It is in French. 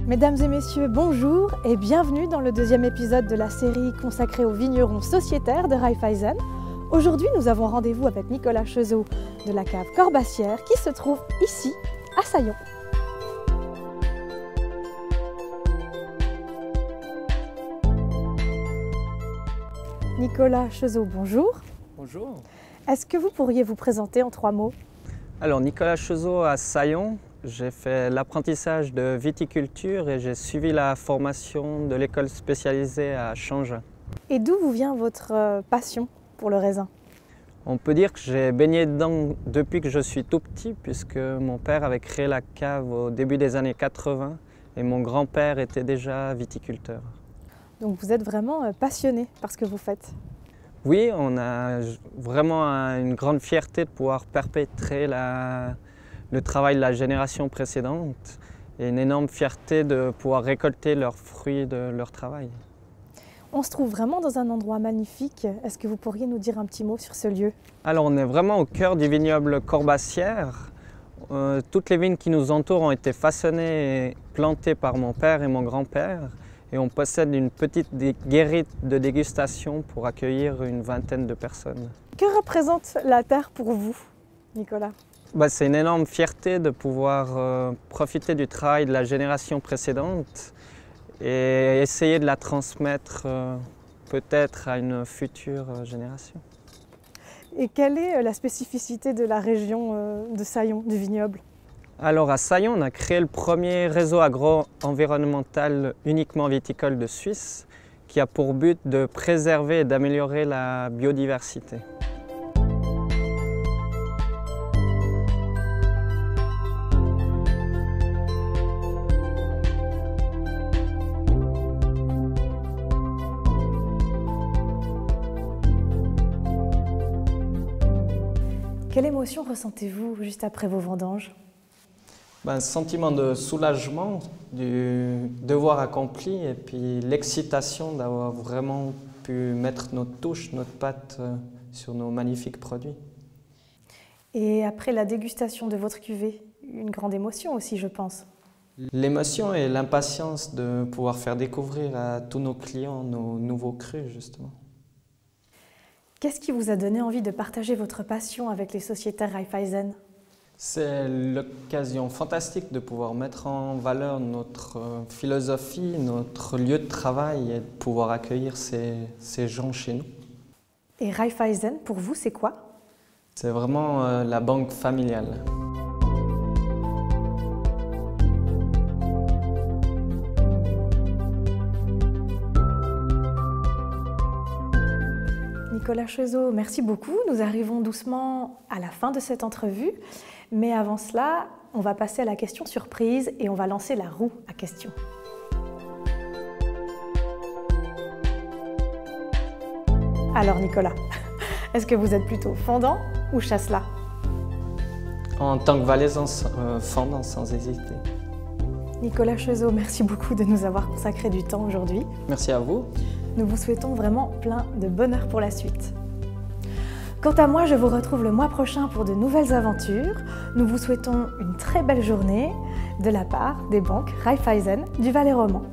Mesdames et messieurs, bonjour et bienvenue dans le deuxième épisode de la série consacrée aux vignerons sociétaires de Raiffeisen. Aujourd'hui, nous avons rendez-vous avec Nicolas Chezot de la cave Corbassière qui se trouve ici, à Saillon. Nicolas Chezot, bonjour. Bonjour. Est-ce que vous pourriez vous présenter en 3 mots? Alors, Nicolas Chezot à Saillon. J'ai fait l'apprentissage de viticulture et j'ai suivi la formation de l'école spécialisée à Changin. Et d'où vous vient votre passion pour le raisin? On peut dire que j'ai baigné dedans depuis que je suis tout petit, puisque mon père avait créé la cave au début des années 80 et mon grand-père était déjà viticulteur. Donc vous êtes vraiment passionné par ce que vous faites? Oui, on a vraiment une grande fierté de pouvoir perpétrer le travail de la génération précédente et une énorme fierté de pouvoir récolter leurs fruits de leur travail. On se trouve vraiment dans un endroit magnifique. Est-ce que vous pourriez nous dire un petit mot sur ce lieu? Alors on est vraiment au cœur du vignoble Corbassière. Toutes les vignes qui nous entourent ont été façonnées et plantées par mon père et mon grand-père. Et on possède une petite guérite de dégustation pour accueillir une vingtaine de personnes. Que représente la terre pour vous, Nicolas? C'est une énorme fierté de pouvoir profiter du travail de la génération précédente et essayer de la transmettre peut-être à une future génération. Et quelle est la spécificité de la région de Saillon, du vignoble? Alors à Saillon, on a créé le premier réseau agro-environnemental uniquement viticole de Suisse qui a pour but de préserver et d'améliorer la biodiversité. Quelle émotion ressentez-vous juste après vos vendanges? Un sentiment de soulagement du devoir accompli et puis l'excitation d'avoir vraiment pu mettre notre touche, notre patte sur nos magnifiques produits. Et après la dégustation de votre cuvée, une grande émotion aussi, je pense. L'émotion et l'impatience de pouvoir faire découvrir à tous nos clients nos nouveaux crus, justement. Qu'est-ce qui vous a donné envie de partager votre passion avec les sociétaires Raiffeisen? C'est l'occasion fantastique de pouvoir mettre en valeur notre philosophie, notre lieu de travail et de pouvoir accueillir ces gens chez nous. Et Raiffeisen, pour vous, c'est quoi? C'est vraiment la banque familiale. Nicolas Chezot, merci beaucoup. Nous arrivons doucement à la fin de cette entrevue. Mais avant cela, on va passer à la question surprise et on va lancer la roue à questions. Alors Nicolas, est-ce que vous êtes plutôt fondant ou chasselas? En tant que valaisan, fondant sans hésiter. Nicolas Chezot, merci beaucoup de nous avoir consacré du temps aujourd'hui. Merci à vous. Nous vous souhaitons vraiment plein de bonheur pour la suite. Quant à moi, je vous retrouve le mois prochain pour de nouvelles aventures. Nous vous souhaitons une très belle journée de la part des banques Raiffeisen du Valais roman.